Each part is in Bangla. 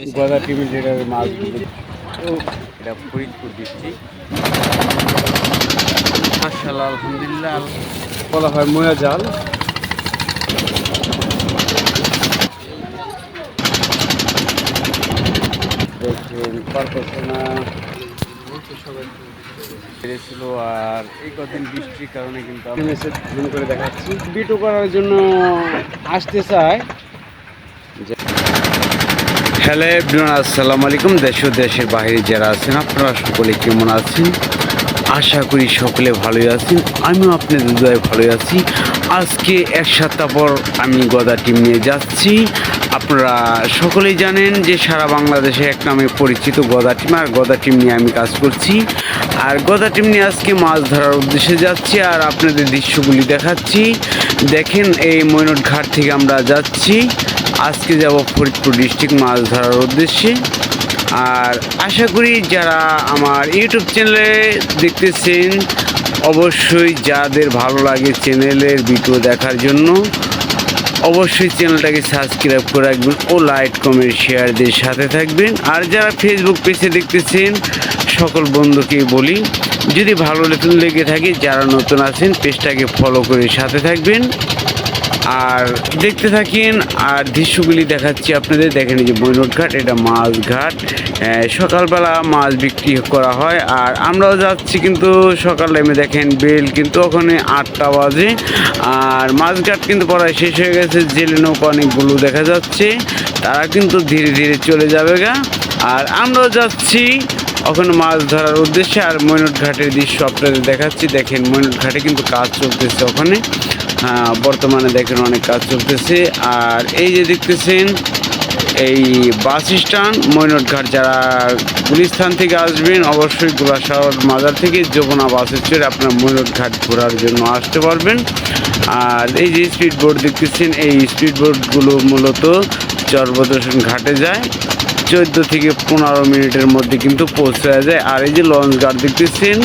গদা টিভি যেটা মাছগুলো, এটা ফরিদপুর ডিস্ট্রিক্ট। মাশাআল্লাহ, আলহামদুলিল্লাহ। বলা হয় মোয়া জাল। দেখেন কল্পনা পেরেছিল, আর এই কদিন বৃষ্টির কারণে কিন্তু আমি জুম করে দেখাচ্ছি। ভিডিও করার জন্য আসতে চায়। হ্যালো এভরিওয়ান, আসসালামু আলাইকুম। দেশ ও দেশের বাইরে যারা আছেন, আপনারা সকলে কেমন আছেন? আশা করি সকলে ভালোই আছেন। আমিও আপনাদের দয়ায় ভালোই আছি। আজকে এক সপ্তাহ পর আমি গদা টিম নিয়ে যাচ্ছি। আপনারা সকলেই জানেন যে সারা বাংলাদেশে এক নামে পরিচিত গদা টিম, আর গদা টিম নিয়ে আমি কাজ করছি। আর গদা টিম নিয়ে আজকে মাছ ধরার উদ্দেশ্যে যাচ্ছি, আর আপনাদের দৃশ্যগুলি দেখাচ্ছি। দেখেন, এই মৈনট ঘাট থেকে আমরা যাচ্ছি। আজকে যাব ফরিদপুর ডিস্ট্রিক্ট মাছ ধরার উদ্দেশ্যে। আর আশা করি যারা আমার ইউটিউব চ্যানেলে দেখতেছেন, অবশ্যই যাদের ভালো লাগে চ্যানেলের ভিডিও দেখার জন্য, অবশ্যই চ্যানেলটাকে সাবস্ক্রাইব করে রাখবেন ও লাইক কমেন্ট শেয়ার দিয়ে সাথে থাকবেন। আর যারা ফেসবুক পেজে দেখতেছেন, সকল বন্ধুকে বলি, যদি ভালো লেগে থাকে, যারা নতুন আছেন পেজটাকে ফলো করে সাথে থাকবেন আর দেখতে থাকেন। আর দৃশ্যগুলি দেখাচ্ছি আপনাদের। দেখেন, এই যে মৈনট ঘাট, এটা মাছ ঘাট। সকালবেলা মাছ বিক্রি করা হয়, আর আমরাও যাচ্ছি কিন্তু সকাল টাইমে। দেখেন বেল কিন্তু ওখানে 8টা বাজে, আর মাছ ঘাট কিন্তু প্রায় শেষ হয়ে গেছে। জেলে নৌকা অনেকগুলো দেখা যাচ্ছে, তারা কিন্তু ধীরে ধীরে চলে যাবে গা। আর আমরাও যাচ্ছি ওখানে মাছ ধরার উদ্দেশ্যে। আর মৈনট ঘাটের দৃশ্য আপনাদের দেখাচ্ছি। দেখেন, মৈনট ঘাটে কিন্তু কাজ চলতেছে ওখানে। বর্তমানে দেখেন অনেক কাজ চলতেছে। আর এই যে দেখতেছেন, এই বাস স্ট্যান্ড মৈনট ঘাট। যারা গুলিস্তান থেকে আসবেন, অবশ্যই গোলাশহর মাজার থেকে যমুনা বাসে চড়ে আপনার মৈনট ঘাট ঘোরার জন্য আসতে পারবেন। আর এই যে স্পিড বোট দেখতেছেন, এই স্পিড বোটগুলো মূলত চরবদর্শন ঘাটে যায়। 14 থেকে 15 মিনিটের মধ্যে কিন্তু পৌঁছে যায়। আর এই যে লঞ্চ ঘাট দেখতেছেন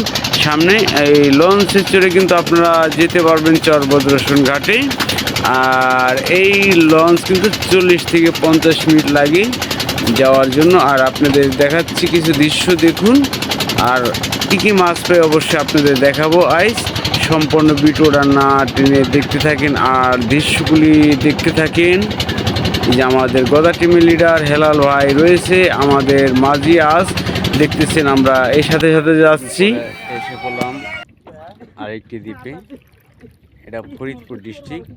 সামনে, এই লঞ্চে চড়ে কিন্তু আপনারা যেতে পারবেন চরবদ্রসন ঘাটে। আর এই লঞ্চ কিন্তু 40 থেকে 50 মিনিট লাগে যাওয়ার জন্য। আর আপনাদের দেখাচ্ছি কিছু দৃশ্য, দেখুন। আর কী কী মাছ পাই অবশ্যই আপনাদের দেখাবো। আইস সম্পূর্ণ ভিডিওটা না টেনে দেখতে থাকেন আর দৃশ্যগুলি দেখতে থাকেন। যে আমাদের গদা টিমের লিডার হেলাল ভাই রয়েছে আমাদের মাঝি। আজ দেখতেছেন আমরা এর সাথে সাথে যাচ্ছি। এসে পড়লাম আরেকটি দ্বীপে, এটা ফরিদপুর ডিস্ট্রিক্ট।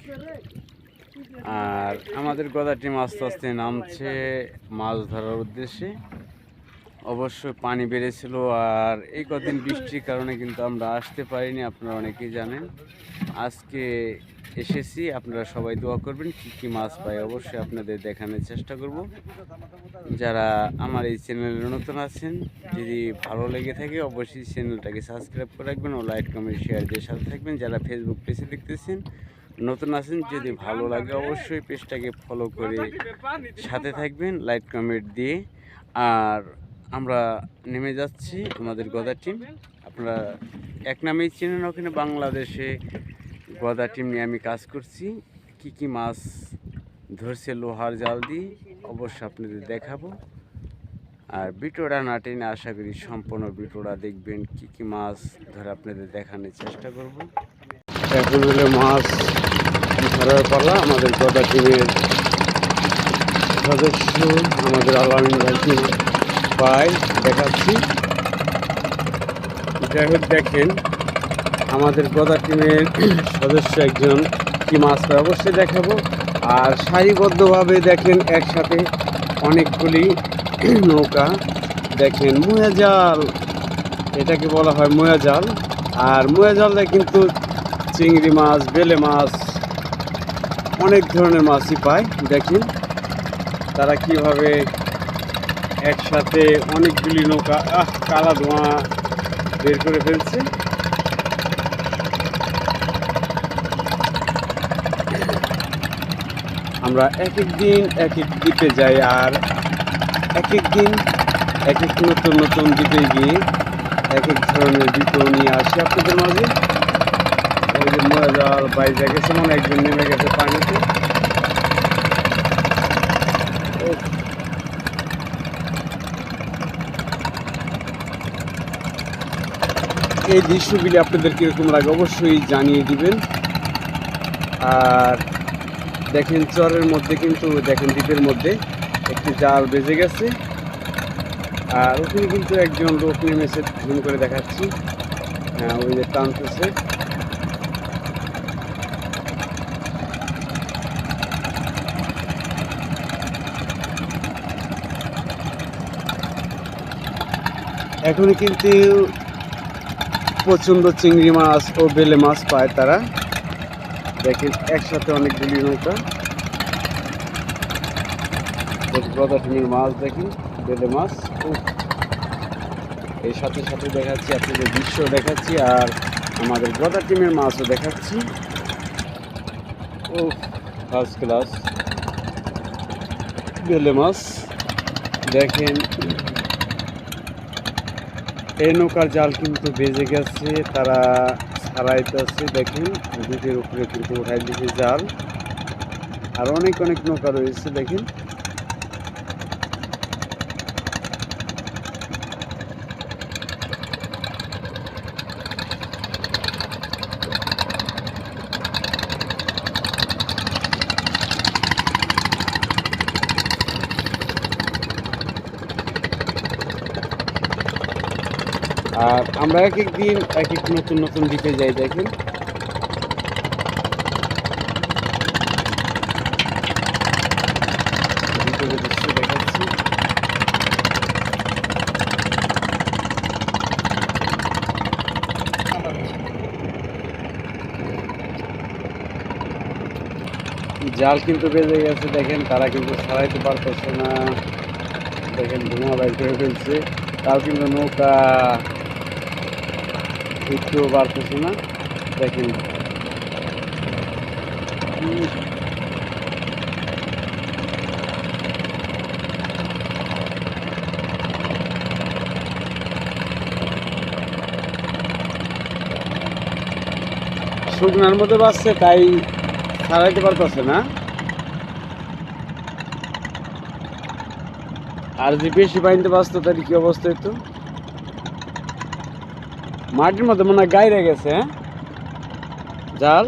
আর আমাদের গদা টিম আস্তে আস্তে নামছে মাছ ধরার উদ্দেশ্যে। অবশ্যই পানি বেড়েছিল, আর এই কদিন বৃষ্টির কারণে কিন্তু আমরা আসতে পারিনি, আপনারা অনেকেই জানেন। আজকে এসেছি, আপনারা সবাই দোয়া করবেন। কী কী মাছ পাই অবশ্যই আপনাদের দেখানোর চেষ্টা করব। যারা আমার এই চ্যানেলে নতুন আছেন, যদি ভালো লেগে থাকে অবশ্যই চ্যানেলটাকে সাবস্ক্রাইব করে রাখবেন ও লাইক কমেন্ট শেয়ার দিয়ে সাথে থাকবেন। যারা ফেসবুক পেজে দেখতেছেন, নতুন আছেন, যদি ভালো লাগে অবশ্যই পেজটাকে ফলো করে সাথে থাকবেন লাইক কমেন্ট দিয়ে। আর আমরা নেমে যাচ্ছি আমাদের গদা টিম। আপনারা এক নামেই চেনেন, ওখানে বাংলাদেশে গদা টিম নিয়ে আমি কাজ করছি। কি কি মাছ ধরছে লোহার জাল দিয়ে অবশ্যই আপনাদের দেখাবো। আর ভিডিওটা না টেনে আশা করি সম্পূর্ণ ভিডিওটা দেখবেন। কি কি মাছ ধরে আপনাদের দেখানোর চেষ্টা করব। এখন হলে মাছ ধরার পালা। আমাদের গদা টিমের সদস্য আমাদের আলামিন ভাইকে পাই দেখাচ্ছি। যাই হোক, দেখেন আমাদের গদা টিমের সদস্য একজন কি মাছ পায় অবশ্যই দেখাবো। আর সারিবদ্ধভাবে দেখেন একসাথে অনেকগুলি নৌকা। দেখেন মুয়া জাল, এটাকে বলা হয় মুয়া জাল। আর মুয়া জালে কিন্তু চিংড়ি মাছ, বেলে মাছ, অনেক ধরনের মাছই পায়। দেখেন তারা কিভাবে একসাথে অনেকগুলি নৌকা কালা ধোঁয়া বের করে ফেলছে। আমরা এক এক দিন এক এক দ্বীপে যাই, আর এক এক দিন এক এক নতুন নতুন দ্বীপে গিয়ে এক এক ধরনের ভিডিও নিয়ে আসি আপনাদের মাঝে। ওই যে মোয়া জাল বাইরে গেছে, মনে একজন নেমে গেছে পানিতে। এই দৃশ্যগুলি আপনাদের কীরকম লাগে অবশ্যই জানিয়ে দিবেন। আর দেখেন চরের মধ্যে কিন্তু দেখেন দ্বীপের মধ্যে একটি জাল বেজে গেছে, আর ওখানে কিন্তু একজন লোক নেমেছে, জুম করে দেখাচ্ছি। হ্যাঁ, ওই যে টানতেছে। এখন কিন্তু প্রচণ্ড চিংড়ি মাছ ও বেলে মাছ পায় তারা। দেখেন একসাথে অনেকগুলি নৌকা, গদা টিমের মাছ দেখেন, বেলে মাছ। এর সাথে সাথে দেখাচ্ছি আপনাদের দৃশ্য দেখাচ্ছি, আর আমাদের গদা টিমের মাছও দেখাচ্ছি। ও ফার্স্ট ক্লাস বেলে মাছ দেখেন। এই নৌকার জাল কিন্তু বেজে গেছে, তারা ছাড়াইতেছে। দেখেন দ্বীপের উপরে কিন্তু উঠাই দিয়েছে জাল, আর অনেক অনেক নৌকা রয়েছে দেখেন। আর আমরা এক এক দিন এক এক নতুন নতুন দ্বীপে যাই দেখেন। দৃশ্য দেখাচ্ছি। জাল কিন্তু বেজে গেছে দেখেন, তারা কিন্তু ছাড়াইতে পারতেছে না। দেখেন ধোঁয়া বাইর করে ফেলছে, তাও কিন্তু নৌকা একটু বাড়তেছে না। দেখেন শুকনার মধ্যে বাঁচছে, তাই ছাড়াইতে পারতেছে না। আর যে বেশি পানিতে বাঁচতো তার কি অবস্থা হতো? মাটির মধ্যে মনে হয় গাইরে গেছে। হ্যাঁ, জাল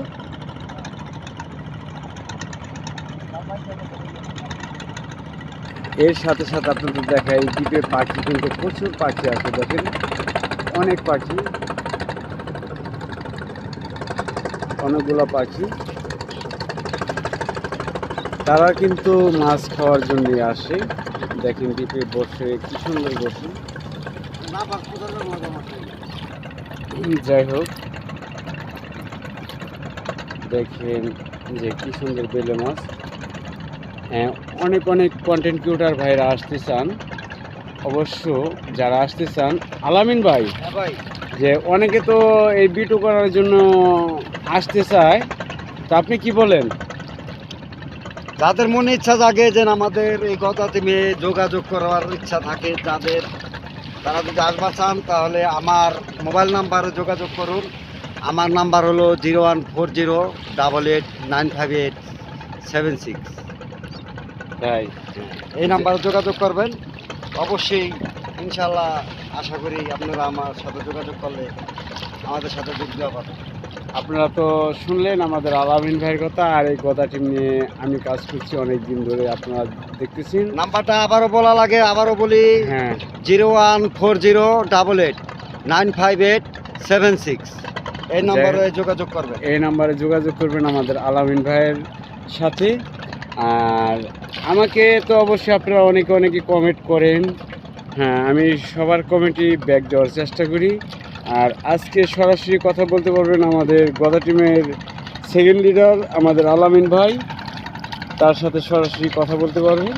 এর সাথে সাথে আপনাদের দেখাই দ্বীপে পাখি কিন্তু প্রচুর পাখি আছে দেখেন, অনেক পাখি, অনেকগুলো পাখি। তারা কিন্তু মাছ খাওয়ার জন্য আসে। দেখেন দ্বীপে বসে কি সুন্দর বসে। যাই হোক, দেখেন যে কি সুন্দর বেলে মাছ। হ্যাঁ, অনেক অনেক কন্টেন্ট ক্রিয়েটর ভাইরা আসতে চান, অবশ্য যারা আসতে চান আলামিন ভাই, যে অনেকে তো এই ভিডিও করার জন্য আসতে চায়, তা আপনি কি বলেন? যাদের মনে ইচ্ছা জাগে যে আমাদের এই গদা টিমে যোগাযোগ করার ইচ্ছা থাকে, যাদের তারা যদি আসবার চান তাহলে আমার মোবাইল নাম্বারে যোগাযোগ করুন। আমার নাম্বার হলো 01408895876। তাই এই নাম্বারে যোগাযোগ করবেন অবশ্যই। ইনশাল্লাহ আশা করি আপনারা আমার সাথে যোগাযোগ করলে আমাদের সাথে যোগ দেওয়া পাবেন। আপনারা তো শুনলেন আমাদের আলামিন ভাইয়ের কথা, আর এই কথা টিম নিয়ে আমি কাজ করছি অনেক দিন ধরে, আপনারা দেখতেছেন। নাম্বারটা আবারও বলা লাগে, আবারও বলি। হ্যাঁ, 01408895876। এই নম্বরে যোগাযোগ করবেন। এই নাম্বারে যোগাযোগ করবেন আমাদের আলামিন ভাইয়ের সাথে। আর আমাকে তো অবশ্যই আপনারা অনেকে অনেকে কমেন্ট করেন। হ্যাঁ, আমি সবার কমেন্টই ব্যাক দেওয়ার চেষ্টা করি। আর আজকে সরাসরি কথা বলতে পারবেন আমাদের গদা টিমের সেকেন্ড লিডার আমাদের আলামিন ভাই, তার সাথে সরাসরি কথা বলতে পারবেন।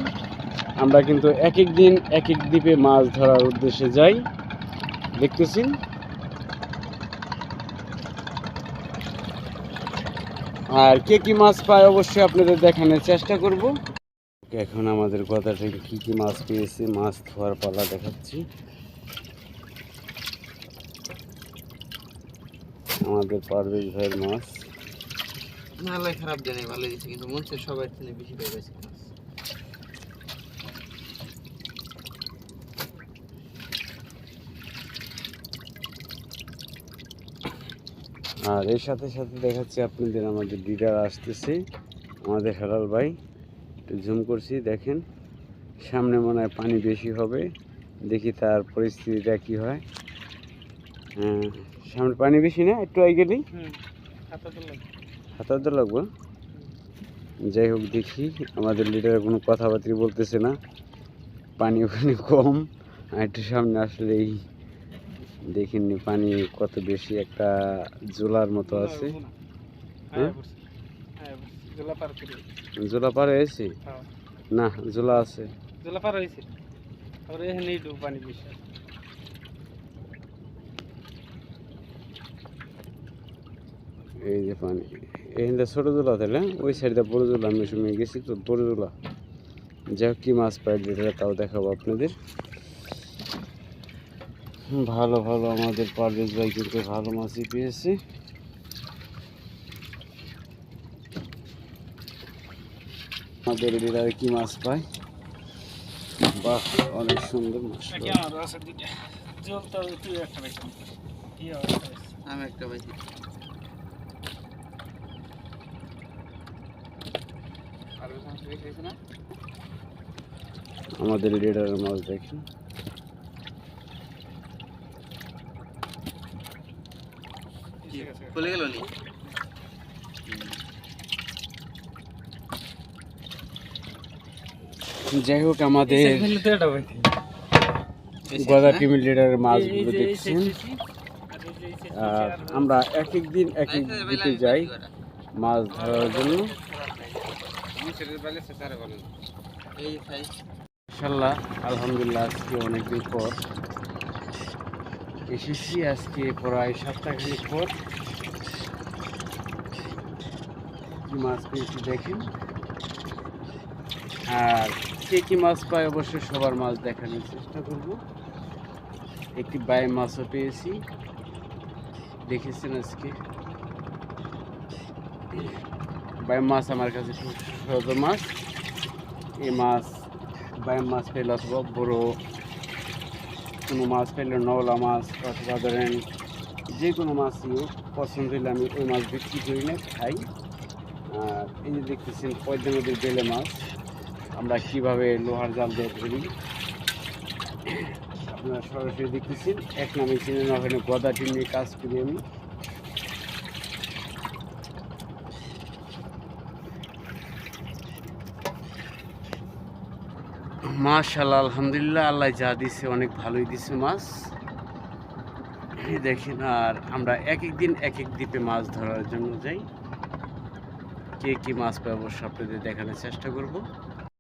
আমরা কিন্তু এক এক দিন এক এক দ্বীপে মাছ ধরার উদ্দেশ্যে যাই, দেখতেছেন। আর কে কি মাছ পায় অবশ্যই আপনাদের দেখানোর চেষ্টা করব। এখন আমাদের গদা টিম কি কি মাছ পেয়েছে, মাছ ধোয়ার পালা দেখাচ্ছি। আমাদের পারভেজ ভাইয়ের মাছ। মেলায় খারাপ জানি, ভালো দিচ্ছে, কিন্তু মনসের সবার থেকে বেশি পেয়ে গেছে মাছ। আর এর সাথে সাথে দেখাচ্ছি আপনাদের আমাদের লিডার আসতেছে, আমাদের হেলাল ভাই। একটু জুম করছি, দেখেন সামনে মনে হয় পানি বেশি হবে, দেখি তার পরিস্থিতিটা কি হয়। হ্যাঁ, সামনে পানি বেশি না, একটু আগে গেলেই হাতাতে লাগবে। যাই হোক, দেখি আমাদের লিডার কোনো কথাবার্তা বলতেছে না, পানি ওখানে কম। আর একটু সামনে আসলেই দেখিনি পানি কত বেশি, একটা জোলার মতো আছে। হ্যাঁ, জোলা পার হয়েছে না, জোলা আছে। এই যে পানি, এইখানটা ছোটো জোলা তাহলে, ওই সাইডটা বড় জোলা। আমি সময় গেছি তো বড় জোলা। যাই হোক, কী মাছ পাই লিটারে তাও দেখাবো আপনাদের। ভালো ভালো আমাদের পারভেজ ভাই কিন্তু ভালো মাছই পেয়েছে। আমাদের লিটারে কি মাছ পায়, বাহ অনেক সুন্দর মাছ। আমি একটা পাইছি। আমাদের লিডারের মাছ দেখেন, খুলে গেল নি? যাই হোক আমাদের গদা টিমের লিডারের মাছগুলো দেখছেন। আর আমরা এক এক দিন এক এক দিকে যাই মাছ ধরার জন্য। ইনশাল্লাহ আলহামদুলিল্লাহ আজকে অনেকদিন পর এসেছি, আজকে প্রায় সপ্তাহখানিক পর। কি মাছ পেয়েছি দেখেন, আর কে কি মাছ পায় অবশ্যই সবার মাছ দেখানোর চেষ্টা করব। একটি বাই মাছও পেয়েছি, দেখেছেন আজকে। বাই মাছ আমার কাছে খুব সহজ মাছ। এই মাছ বাই মাছ পেলে অথবা বড় কোনো মাছ পেলে, নওলা মাছ অথবা ধরেন যে কোনো মাছই পছন্দ হলে আমি ওই মাছ বিক্রি করি না, খাই। আর এই যে দেখতেছেন পদ্মা নদীর বেলে মাছ আমরা কিভাবে লোহার জাল দিয়ে ধরি, আপনারা সরাসরি দেখতেছেন। এক নামে চিনে না হলে গদা টিম নিয়ে কাজ করি আমি। মাশাআল্লাহ আলহামদুলিল্লাহ, আল্লাহ যা দিছে অনেক ভালোই দিছে মাছ। এই দেখেন, আর আমরা এক এক দিন এক এক দ্বীপে মাছ ধরার জন্য যাই। কে কি মাছ পাই অবশ্য আপনাদের দেখানোর চেষ্টা করব।